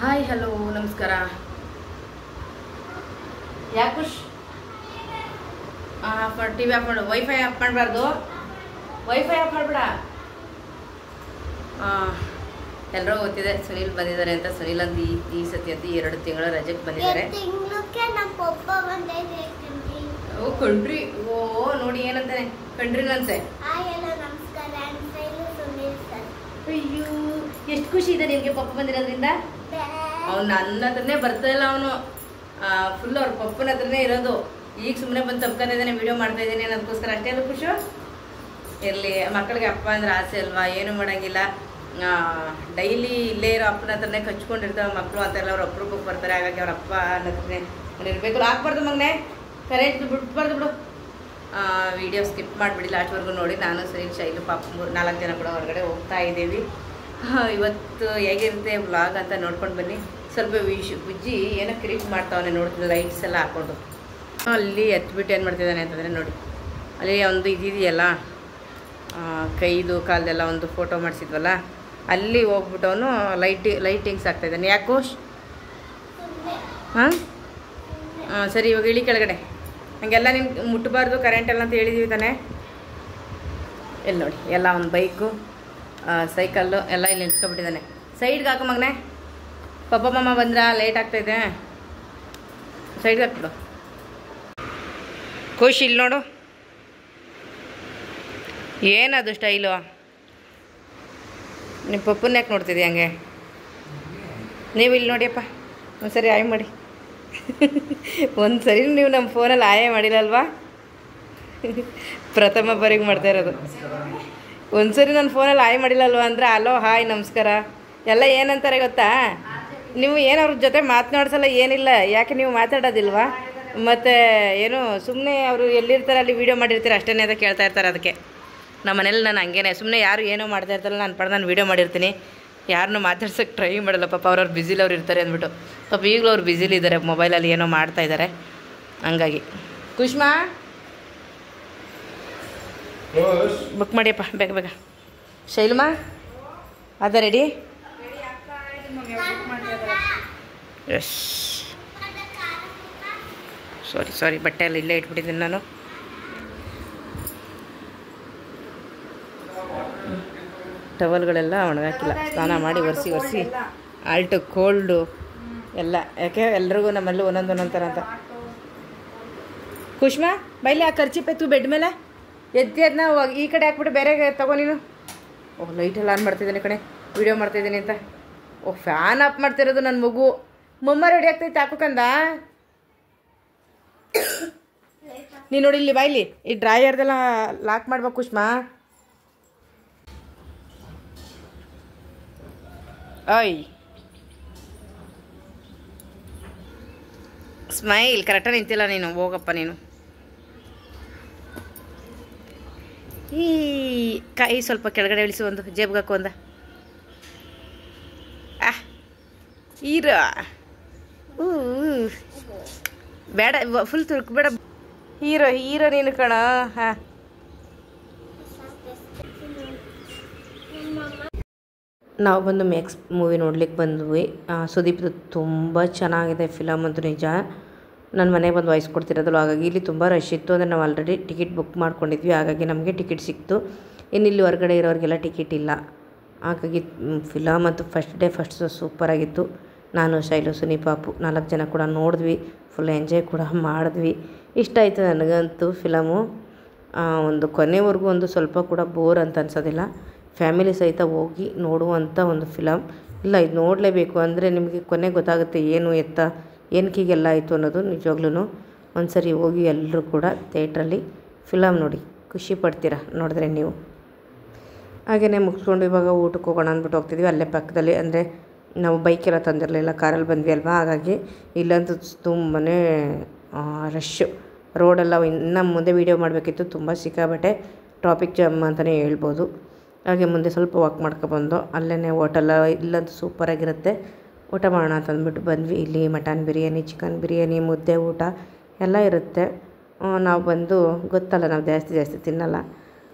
Hi hello ನಮಸ್ಕಾರ. ಯಾಕೆ ಖುಷ್ T V off ಮಾಡು. ವೈಫೈ ಆಫ್ ಮಾಡಬಾರ್ದು. ವೈಫೈ ಆಫ್ ಮಾಡಬೇಡ. ಎಲ್ಲರೂ ಗೊತ್ತಿದೆ ಸುನೀಲ್ ಬಂದಿದ್ದಾರೆ ಅಂತ. ಸುನೀಲ್ ಅಂತ ಈ ಸತಿ ಅಂತ 2 ತಿಂಗಳ ರಜೆಗೆ ಬಂದಿದ್ದಾರೆ. ಓ ಕಂಡ್ರಿ. ಓ ನೋಡಿ ಏನಂತಾನೆ ಕಂಡ್ರಿನಂತೆ. ಅಯ್ಯೋ ಎಷ್ಟು ಖುಷಿ ಇದೆ ನಿಮಗೆ ಪಪ್ಪ ಬಂದಿರೋದ್ರಿಂದ. ಅವ್ನು ನನ್ನ ಹತ್ರನೇ ಬರ್ತಾ ಇಲ್ಲ. ಅವನು ಫುಲ್ ಅವ್ರ ಪಪ್ಪನ ಹತ್ರನೇ ಇರೋದು. ಈಗ ಸುಮ್ಮನೆ ಬಂದು ತಪ್ಕೊಂಡಿದ್ದಾನೆ, ವಿಡಿಯೋ ಮಾಡ್ತಾ ಇದ್ದೀನಿ ಅನ್ನೋದಕ್ಕೋಸ್ಕರ. ಅಷ್ಟೇ ಅಲ್ಲ ಖುಷು. ಇರಲಿ, ಮಕ್ಕಳಿಗೆ ಅಪ್ಪ ಅಂದ್ರೆ ಆಸೆ ಅಲ್ವಾ, ಏನು ಮಾಡೋಂಗಿಲ್ಲ. ಡೈಲಿ ಇಲ್ಲೇ ಇರೋ ಅಪ್ಪನ ಹತ್ರನೇ ಕಚ್ಕೊಂಡಿರ್ತಾವೆ ಮಕ್ಕಳು ಅಂತೆಲ್ಲ. ಅವ್ರ ಅಪ್ರೂಪಕ್ಕೆ ಬರ್ತಾರೆ. ಹಾಗಾಗಿ ಅವ್ರ ಅಪ್ಪ ಅನ್ನೋ ಹತ್ರನೇ ಇರಬೇಕು. ಹಾಕ್ಬಾರ್ದು ಮಗನೇ, ಕರೆಕ್ಟ್ ಬಿಟ್ಬಾರ್ದು ಬಿಡು. ವಿಡಿಯೋ ಸ್ಕಿಪ್ ಮಾಡಿಬಿಡಿ, ಲಾಸ್ಟ್ವರೆಗೂ ನೋಡಿ. ನಾನು ಸುನೀಲ್, ಶೈಲು, ಪಾಪ 4 ಜನ ಕೂಡ ಹೊರಗಡೆ ಹೋಗ್ತಾ ಇದ್ದೀವಿ. ಇವತ್ತು ಹೇಗಿರುತ್ತೆ ವ್ಲಾಗ್ ಅಂತ ನೋಡ್ಕೊಂಡು ಬನ್ನಿ. ಸ್ವಲ್ಪ ಬುಜ್ಜಿ ಏನೋ ಕ್ರೀಪ್ ಮಾಡ್ತಾವನೆ ನೋಡ್ತಿದ್ದೆ, ಲೈಟ್ಸ್ ಎಲ್ಲ ಹಾಕ್ಕೊಂಡು. ಅಲ್ಲಿ ಎತ್ಬಿಟ್ಟು ಏನು ಮಾಡ್ತಿದ್ದಾನೆ ಅಂತಂದರೆ ನೋಡಿ, ಅಲ್ಲಿ ಒಂದು ಇದೆಯಲ್ಲ ಕೈದು ಕಾಲ್ದೆಲ್ಲ ಒಂದು ಫೋಟೋ ಮಾಡಿಸಿದ್ವಲ್ಲ, ಅಲ್ಲಿ ಹೋಗ್ಬಿಟ್ಟು ಅವನು ಲೈಟಿಂಗ್ಸ್ ಆಗ್ತಾಯಿದ್ದಾನೆ. ಯಾಕೋ ಹಾಂ ಸರಿ, ಇವಾಗ ಇಳಿ ಕೆಳಗಡೆ. ಹಂಗೆಲ್ಲ ನೀನು ಮುಟ್ಟಬಾರ್ದು ಕರೆಂಟೆಲ್ಲ ಅಂತ ಹೇಳಿದ್ದೀವಿ ತಾನೆ. ಎಲ್ಲಿ ನೋಡಿ, ಎಲ್ಲ ಒಂದು ಬೈಕು, ಸೈಕಲ್ಲು ಎಲ್ಲ ಇಲ್ಲಿ ನಿಲ್ಸ್ಕೊಬಿಟ್ಟಿದ್ದಾನೆ. ಸೈಡ್ಗೆ ಹಾಕೋ ಮಗನೇ. ಪಪ್ಪ ಮಮ್ಮ ಬಂದ್ರ ಲೇಟ್ ಆಗ್ತಾಯಿದೆ. ಸೈಡ್ಗೆ ಹಾಕ್ಬಿಡು. ಖುಷಿ ಇಲ್ಲಿ ನೋಡು, ಏನದು ಸ್ಟೈಲು. ನಿಮ್ಮ ಪಪ್ಪನ್ನ ಯಾಕೆ ನೋಡ್ತಿದ್ದಿ ಹಂಗೆ? ನೀವು ಇಲ್ಲಿ ನೋಡಿಯಪ್ಪ, ಒಂದು ಸರಿ ಆಯ್ ಮಾಡಿ. ಒಂದು ಸರಿ ನೀವು ನಮ್ಮ ಫೋನಲ್ಲಿ ಆಯೇ ಮಾಡಿಲ್ಲಲ್ವಾ? ಪ್ರಥಮ ಬಾರಿಗೆ ಮಾಡ್ತಾ ಇರೋದು. ಒಂದು ಸರಿ ನನ್ನ ಫೋನಲ್ಲಿ ಆಯ್ ಮಾಡಿಲ್ಲಲ್ವ ಅಂದರೆ ಹಲೋ ಹಾಯ್ ನಮಸ್ಕಾರ ಎಲ್ಲ ಏನಂತಾರೆ ಗೊತ್ತಾ? ನೀವು ಏನು ಅವ್ರ ಜೊತೆ ಮಾತನಾಡ್ಸಲ್ಲ, ಏನಿಲ್ಲ. ಯಾಕೆ ನೀವು ಮಾತಾಡೋದಿಲ್ವಾ? ಮತ್ತು ಏನು ಸುಮ್ಮನೆ ಅವರು ಎಲ್ಲಿರ್ತಾರೆ ಅಲ್ಲಿ ವೀಡಿಯೋ ಮಾಡಿರ್ತೀರ ಅಷ್ಟೇ ಅಂತ ಕೇಳ್ತಾ ಇರ್ತಾರೆ. ಅದಕ್ಕೆ ನಮ್ಮ ಮನೇಲಿ ನಾನು ಹಂಗೇನೆ ಸುಮ್ಮನೆ ಯಾರು ಏನೋ ಮಾಡ್ತಾ ಇರ್ತಾರಲ್ಲ, ನಾನು ಪಡೆದು ನಾನು ವೀಡಿಯೋ ಮಾಡಿರ್ತೀನಿ. ಯಾರನ್ನೂ ಮಾತಾಡ್ಸೋಕ್ಕೆ ಟ್ರೈ ಮಾಡಲ್ಲ. ಪಾಪ ಅವ್ರವ್ರು ಬ್ಯುಸಿಲಿ ಅವ್ರು ಇರ್ತಾರೆ ಅಂದ್ಬಿಟ್ಟು. ಪಾಪ ಈಗಲೂ ಅವ್ರು ಬ್ಯುಸಿಲಿ ಇದ್ದಾರೆ, ಮೊಬೈಲಲ್ಲಿ ಏನೋ ಮಾಡ್ತಾಯಿದ್ದಾರೆ. ಹಂಗಾಗಿ ಕುಷ್ಮಾ ಬುಕ್ ಮಾಡಿಯಪ್ಪ ಬೇಗ ಬೇಗ. ಶೈಲುಮಾ ಅದ ರೆಡಿ? ಎಸ್. ಸಾರಿ ಬಟ್ಟೆ ಎಲ್ಲ ಇಲ್ಲೇ ಇಟ್ಬಿಟ್ಟಿದ್ದೀನಿ ನಾನು. ಟವಲ್ಗಳೆಲ್ಲ ಒಣಗಾಕಿಲ್ಲ, ಸ್ನಾನ ಮಾಡಿ ಒರೆಸಿ ಆಲ್ಟು ಕೋಲ್ಡು ಎಲ್ಲ. ಯಾಕೆ ಎಲ್ರಿಗೂ ನಮ್ಮಲ್ಲಿ ಒಂದೊಂದು ಥರ ಅಂತ. ಕುಷ್ಮಾ ಬೈಲಿ ಆ ಖರ್ಚಿಪ್ ಎತ್ತು ಬೆಡ್ ಮೇಲೆ ಎತ್ತಿ, ಅದನ್ನ ಈ ಕಡೆ ಹಾಕ್ಬಿಟ್ಟು ಬೇರೆ ತಗೋ ನೀನು. ಓಹ್ ಲೈಟೆಲ್ಲ ಆನ್ ಮಾಡ್ತಿದ್ದೀನಿ ಕಣೆ, ವೀಡಿಯೋ ಮಾಡ್ತಾಯಿದ್ದೀನಿ ಅಂತ. ಓಹ್ ಫ್ಯಾನ್ ಆಫ್ ಮಾಡ್ತಿರೋದು ನನ್ನ ಮಗು. ಮಮ್ಮ ರೆಡಿ ಆಗ್ತೈತೆ ಹಾಕೋಕಂದ. ನೀನು ನೋಡಿ ಇಲ್ಲಿ ಬಾಯ್ಲಿ, ಈ ಡ್ರಾಯರ್ದೆಲ್ಲ ಲಾಕ್ ಮಾಡ್ಬೇಕು ಕುಷ್ಮಾ. ಓಯ್ ಸ್ಮೈಲ್ ಕರೆಕ್ಟಾಗಿ ನಿಂತಿಲ್ಲ ನೀನು, ಹೋಗಪ್ಪ ನೀನು. ಈ ಕೈ ಸ್ವಲ್ಪ ಕೆಳಗಡೆ ಇಳಿಸಿ, ಒಂದು ಜೇಬ್ಗೆ ಹಾಕು ಒಂದ. ಈರ ಬೇಡ, ಫುಲ್ ತುರ್ಕ್ಬೇಡ. ಹೀರೋ ನೀನು ಕಣ. ಹಾಂ ನಾವು ಬಂದು ಮ್ಯಾಕ್ಸ್ ಮೂವಿ ನೋಡ್ಲಿಕ್ಕೆ ಬಂದ್ವಿ. ಸುದೀಪ್ದು ತುಂಬ ಚೆನ್ನಾಗಿದೆ ಫಿಲಮ್ ಅಂತೂ ನಿಜ. ನನ್ನ ಮನೆಗೆ ಬಂದು ವಾಯ್ಸ್ ಕೊಡ್ತಿರೋದಲ್ಲ, ಹಾಗಾಗಿ ಇಲ್ಲಿ ತುಂಬ ರಶ್ ಇತ್ತು. ಅಂದರೆ ನಾವು ಆಲ್ರೆಡಿ ಟಿಕೆಟ್ ಬುಕ್ ಮಾಡ್ಕೊಂಡಿದ್ವಿ, ಹಾಗಾಗಿ ನಮಗೆ ಟಿಕೆಟ್ ಸಿಕ್ತು. ಇನ್ನು ಇಲ್ಲಿ ಹೊರಗಡೆ ಇರೋರಿಗೆಲ್ಲ ಟಿಕೆಟ್ ಇಲ್ಲ. ಹಾಗಾಗಿ ಫಿಲಮ್ ಅಂತೂ ಫಸ್ಟ್ ಸೂಪರಾಗಿತ್ತು. ನಾನು ಶೈಲು ಸುನಿ ಪಾಪು 4 ಜನ ಕೂಡ ನೋಡಿದ್ವಿ. ಫುಲ್ ಎಂಜಾಯ್ ಕೂಡ ಮಾಡಿದ್ವಿ. ಇಷ್ಟ ಆಯಿತು ನನಗಂತೂ ಫಿಲಮು. ಒಂದು ಕೊನೆವರೆಗೂ ಒಂದು ಸ್ವಲ್ಪ ಕೂಡ ಬೋರ್ ಅಂತ ಅನ್ಸೋದಿಲ್ಲ. ಫ್ಯಾಮಿಲಿ ಸಹಿತ ಹೋಗಿ ನೋಡುವಂಥ ಒಂದು ಫಿಲಮ್. ಇಲ್ಲ ಇದು ನೋಡಲೇಬೇಕು, ಅಂದರೆ ನಿಮಗೆ ಕೊನೆ ಗೊತ್ತಾಗುತ್ತೆ ಏನು ಎತ್ತ ಏನಕ್ಕಿಗೆಲ್ಲ ಆಯಿತು ಅನ್ನೋದು. ನಿಜವಾಗ್ಲೂ ಒಂದು ಸರಿ ಹೋಗಿ ಎಲ್ಲರೂ ಕೂಡ ಥಿಯೇಟ್ರಲ್ಲಿ ಫಿಲಮ್ ನೋಡಿ ಖುಷಿ ಪಡ್ತೀರಾ ನೋಡಿದ್ರೆ ನೀವು. ಹಾಗೆಯೇ ಮುಗಿಸ್ಕೊಂಡು ಇವಾಗ ಊಟಕ್ಕೆ ಹೋಗೋಣ ಅಂದ್ಬಿಟ್ಟು ಹೋಗ್ತಿದ್ವಿ. ಅಲ್ಲೇ ಪಕ್ಕದಲ್ಲಿ, ಅಂದರೆ ನಾವು ಬೈಕೆಲ್ಲ ತಂದಿರಲಿಲ್ಲ, ಕಾರಲ್ಲಿ ಬಂದ್ವಿ ಅಲ್ವಾ, ಹಾಗಾಗಿ ಇಲ್ಲಂತೂ ತುಂಬಾ ರಶ್ಶು ರೋಡೆಲ್ಲ. ಇನ್ನು ಮುಂದೆ ವೀಡಿಯೋ ಮಾಡಬೇಕಿತ್ತು, ತುಂಬ ಸಿಕ್ಕಾಬಟ್ಟೆ ಟ್ರಾಫಿಕ್ ಜಾಮ್ ಅಂತಲೇ ಹೇಳ್ಬೋದು. ಹಾಗೆ ಮುಂದೆ ಸ್ವಲ್ಪ ವಾಕ್ ಮಾಡ್ಕೊಬಂದು ಅಲ್ಲೇ ಹೋಟೆಲ್ಲ ಇಲ್ಲಂತೂ ಸೂಪರಾಗಿರುತ್ತೆ. ಊಟ ಮಾಡೋಣ ಅಂತಂದ್ಬಿಟ್ಟು ಬಂದ್ವಿ. ಇಲ್ಲಿ ಮಟನ್ ಬಿರಿಯಾನಿ, ಚಿಕನ್ ಬಿರಿಯಾನಿ, ಮುದ್ದೆ ಊಟ ಎಲ್ಲ ಇರುತ್ತೆ. ನಾವು ಬಂದು ಗೊತ್ತಲ್ಲ, ನಾವು ಜಾಸ್ತಿ ತಿನ್ನಲ್ಲ.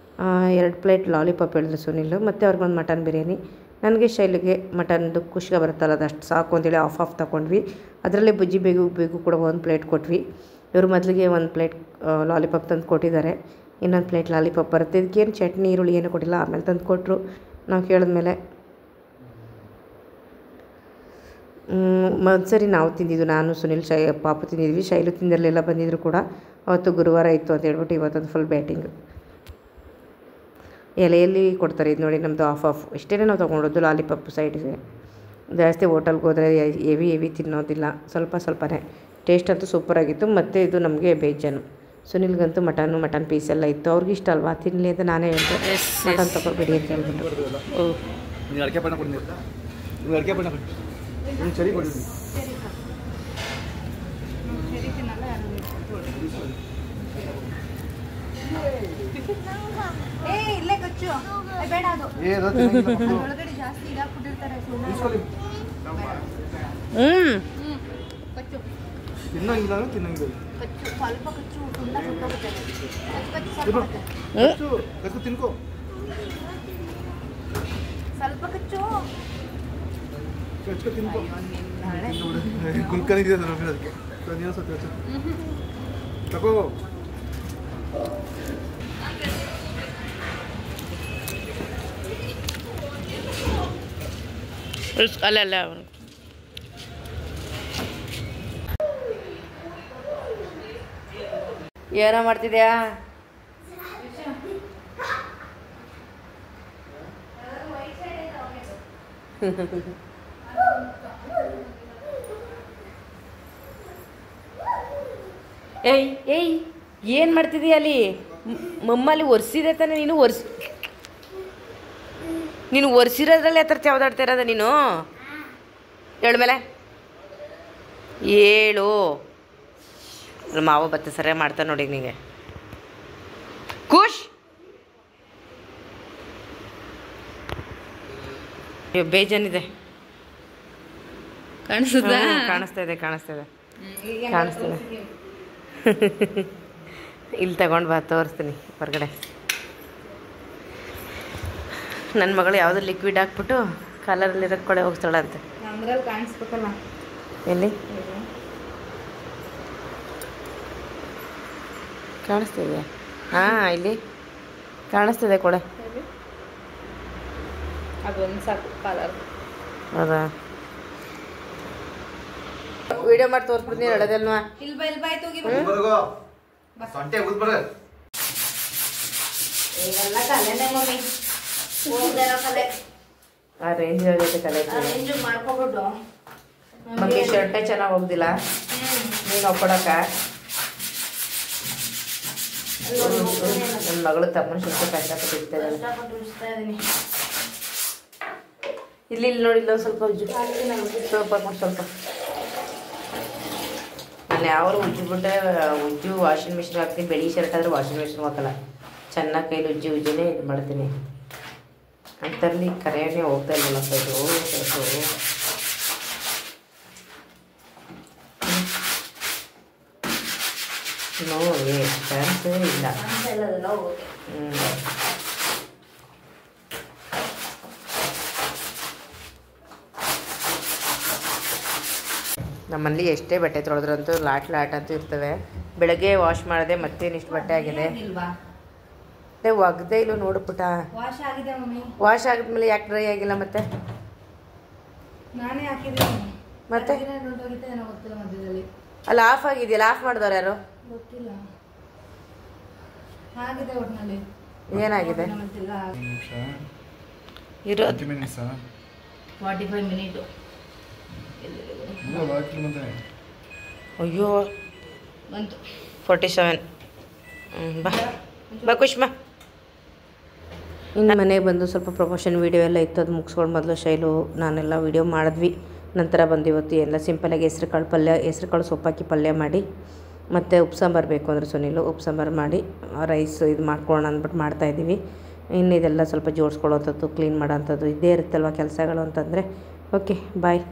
2 ಪ್ಲೇಟ್ ಲಾಲಿಪಾಪ್ ಹೇಳಿದ್ರು ಸುನಿಲ್. ಮತ್ತು ಅವ್ರಿಗೊಂದು ಮಟನ್ ಬಿರಿಯಾನಿ, ನನಗೆ ಶೈಲಿಗೆ ಮಟನ್ದು ಕುಷ್ಕ ಬರುತ್ತಲ್ಲ ಅದಷ್ಟು ಸಾಕು ಅಂತೇಳಿ ಆಫ್ ತೊಗೊಂಡ್ವಿ. ಅದರಲ್ಲೇ ಬಜ್ಜಿ ಬೇಗ ಕೂಡ ಒಂದು ಪ್ಲೇಟ್ ಕೊಟ್ವಿ. ಇವರು ಮೊದಲಿಗೆ ಒಂದು ಪ್ಲೇಟ್ ಲಾಲಿಪಾಪ್ ತಂದು ಕೊಟ್ಟಿದ್ದಾರೆ, ಇನ್ನೊಂದು ಪ್ಲೇಟ್ ಲಾಲಿಪಾಪ್ ಬರುತ್ತೆ. ಇದಕ್ಕೇನು ಚಟ್ನಿ ಈರುಳ್ಳಿ ಏನೂ ಕೊಟ್ಟಿಲ್ಲ, ಆಮೇಲೆ ತಂದು ಕೊಟ್ಟರು. ನಾವು ಕೇಳಿದ್ಮೇಲೆ ಒಂದು ಸರಿ ನಾವು ತಿಂದಿದ್ದು, ನಾನು ಸುನಿಲ್ ಪಾಪು ತಿಂದಿದ್ವಿ. ಶೈಲು ತಿಂದಿರಲಿಲ್ಲ, ಬಂದಿದ್ರು ಕೂಡ. ಅವತ್ತು ಗುರುವಾರ ಇತ್ತು ಅಂತ ಹೇಳ್ಬಿಟ್ಟು ಇವತ್ತೊಂದು ಫುಲ್ ಬ್ಯಾಟಿಂಗ್. ಎಲೆಯಲ್ಲಿ ಕೊಡ್ತಾರೆ. ಇದು ನೋಡಿ ನಮ್ಮದು ಆಫ್ ಇಷ್ಟೇ ನಾವು ತೊಗೊಂಡೋದು ಲಾಲಿಪಾಪ್ ಸೈಡಿಗೆ. ಜಾಸ್ತಿ ಹೋಟೆಲ್ಗೆ ಹೋದರೆ ಹೆವಿ ತಿನ್ನೋದಿಲ್ಲ, ಸ್ವಲ್ಪನೇ. ಟೇಸ್ಟ್ ಅಂತೂ ಸೂಪರಾಗಿತ್ತು. ಮತ್ತು ಇದು ನಮಗೆ ಬೇಜಾನು. ಸುನಿಲ್ಗಂತೂ ಮಟನ್ ಪೀಸ್ ಎಲ್ಲ ಇತ್ತು. ಅವ್ರಿಗೆ ಇಷ್ಟ ಅಲ್ವಾ, ತಿನ್ನಲಿ ಅಂತ ನಾನೇ ಹೇಳಿದೆ, ಮಟನ್ ತೊಗೊಬೇಡಿ ಅಂತ ಹೇಳ್ಬಿಟ್ಟು. ಇಲ್ಲೇ ಕಚ್ಚು ಬೇಡ, ಅದು ಒಳಗಡೆ ಜಾಸ್ತಿ ಇದಾಕ್ಬಿಟ್ಟಿರ್ತಾರೆ. ಕಚ್ಚು ಕಚ್ಚು ಸ್ವಲ್ಪ ಕಚ್ಚು, ತುಂಬ ತಿನ್ಕೋ, ಸ್ವಲ್ಪ ಕಚ್ಚು ತಿನ್ಕೋ. ಕುಲ್ಕನಿದೆ ಅದಕ್ಕೆ ತಗೋ. ಅಲ್ಲ ಏನೋ ಮಾಡ್ತಿದ್ಯಾ? ಏಯ್ ಏನು ಮಾಡ್ತಿದ್ದೀಯ ಅಲ್ಲಿ? ಮಮ್ಮಲ್ಲಿ ಒರೆಸಿದೆ ತಾನೆ ನೀನು? ನೀನು ಒರೆಸಿರೋದ್ರಲ್ಲಿ ಆ ಥರ ಯಾವ್ದಾಡ್ತಾ ಇರೋದ ನೀನು? ಹೇಳು ಮೇಲೆ ಹೇಳು. ನಮ್ಮ ಮಾವ ಬತ್ತೆ ಸರಿಯಾಗಿ ಮಾಡ್ತಾನೆ ನೋಡಿ ನಿನಗೆ. ಖುಷ್ ಬೇಜಾನಿದೆ. ಕಾಣಿಸ್ತಾ ಇದೆ. ಇಲ್ಲಿ ತಗೊಂಡು ಬಾ, ತೋರಿಸ್ತೀನಿ ಹೊರಗಡೆ. ನನ್ನ ಮಗಳು ಯಾವುದೋ ಲಿಕ್ವಿಡ್ ಹಾಕ್ಬಿಟ್ಟು ಕಲರಲ್ಲಿರೋ ಕಡೆ ಹೋಗ್ತಾಳಂತೆ. ಕಾಣಿಸ್ಬೇಕಲ್ಲ ಎಲ್ಲಿ ಕಾಣಿಸ್ತಿದೆ? ಹಾಂ, ಇಲ್ಲಿ ಕಾಣಿಸ್ತಿದೆ ಕೊಡೆ. ಅದೊಂದು ಸಾಕು ಕಲರ್. ಹೌದಾ? ವಿಡಿಯೋ ಮಾಡಿ ತೋರಿಸ್ಬಿಡ್ತೀನಿ ಹೇಳೋದಲ್ವಾ? ಇವೆಲ್ಲ ಕಲೆನೇ ಮಮ್ಮಿ, ಹೋಗ್ದಿರೋ ಕಲೆ. ಆ ರೇಂಜ್ ಆಗೈತೆ ಕಲೆ. ರೇಂಜ್ ಮಾಡ್ಕೊಬಿಟ್ಟು ಮಮ್ಮಿ ಶರ್ಟೇ ಚೆನ್ನಾಗಿ ಹೋಗ್ದಿಲ್ಲ, ನೀನು ಒಪ್ಕೊಡಕ್ಕ. ನನ್ನ ಮಗಳು ತಮ್ಮನ ಶರ್ಟ್ ಕಷ್ಟಪಟ್ಟಿರ್ತಾರೆ. ಇಲ್ಲಿ ನೋಡಿ, ಇಲ್ಲೊಂದು ಸ್ವಲ್ಪ ಉಜ್ಜು, ಸ್ವಲ್ಪ ನಾನು ಯಾರು ಉಜ್ಜು ವಾಷಿಂಗ್ ಮಿಷಿನ್ ಹಾಕ್ತೀನಿ. ಬೆಳಿ ಶರ್ಟ್ ಆದರೆ ವಾಷಿಂಗ್ ಮಿಷಿನ್ ಹಾಕಲ್ಲ, ಚೆನ್ನಾಗಿ ಕೈಲಿ ಉಜ್ಜಿನೇ ಇದು ಮಾಡ್ತೀನಿ. ಅಂತರಲ್ಲಿ ಕರೆಯೇ ಹೋಗ್ತಾ ಇಲ್ಲಲ್ಲ ಇದು ಚಾನ್ಸೇ ಇಲ್ಲ. ನಮ್ಮಲ್ಲಿ ಎಷ್ಟೇ ಬಟ್ಟೆ ತೊಳೆದ್ರಂತೂ ಲಾಟ್ ಅಂತೂ ಇರ್ತವೆ. ಬೆಳಗ್ಗೆ ವಾಶ್ ಮಾಡಿದೆ, ಮತ್ತೇನಿಷ್ಟು ಬಟ್ಟೆ ಆಗಿದೆ. ಒಗ್ದೇ ಇಲ್ಲ ನೋಡು ಪುಟ. ವಾಶ್ ಆಗಿದ್ಮೇಲೆ ಯಾಕೆ ಡ್ರೈ ಆಗಿಲ್ಲ? ಮತ್ತೆ ನಾನೇ ಹಾಕಿದ್ದೀನಿ. ಮತ್ತೆ ಅಲ್ಲ ಆಫ್ ಆಗಿದೆಯಲ್ಲ, ಆಫ್ ಮಾಡಿದವ್ರು ಯಾರು ಗೊತ್ತಿಲ್ಲ. ಆಗಿದೆ ಒಟ್ಟಿನಲ್ಲಿ. ಏನಾಗಿದೆ? 45 ಮಿನಿಟ್. ಅಯ್ಯೋ ಬಂತು 47. ಬಾ ಕುಷ್ಮಾ. ಇನ್ನು ಮನೆಗೆ ಬಂದು ಸ್ವಲ್ಪ ಪ್ರಮೋಷನ್ ವೀಡಿಯೋ ಎಲ್ಲ ಇತ್ತು, ಅದು ಮುಗಿಸ್ಕೊಂಡು ಮೊದಲು ಶೈಲು ನಾನೆಲ್ಲ ವೀಡಿಯೋ ಮಾಡಿದ್ವಿ. ನಂತರ ಬಂದು ಇವತ್ತು ಎಲ್ಲ ಸಿಂಪಲಾಗಿ ಹೆಸ್ರುಕಾಳು ಸೊಪ್ಪಾಕಿ ಪಲ್ಯ ಮಾಡಿ, ಮತ್ತು ಉಪ್ಸಾಂಬಾರು ಬೇಕು ಅಂದರೆ ಸುನಿಲು ಉಪ್ಸಾಂಬಾರು ಮಾಡಿ ರೈಸ್ ಇದು ಮಾಡ್ಕೊಳ್ಳೋಣ ಅಂದ್ಬಿಟ್ಟು ಮಾಡ್ತಾಯಿದ್ದೀವಿ. ಇನ್ನು ಇದೆಲ್ಲ ಸ್ವಲ್ಪ ಜೋಡಿಸ್ಕೊಳ್ಳೋಂಥದ್ದು, ಕ್ಲೀನ್ ಮಾಡೋಂಥದ್ದು ಇದ್ದೇ ಇರುತ್ತಲ್ವ ಕೆಲಸಗಳು ಅಂತಂದರೆ. ಓಕೆ, ಬಾಯ್.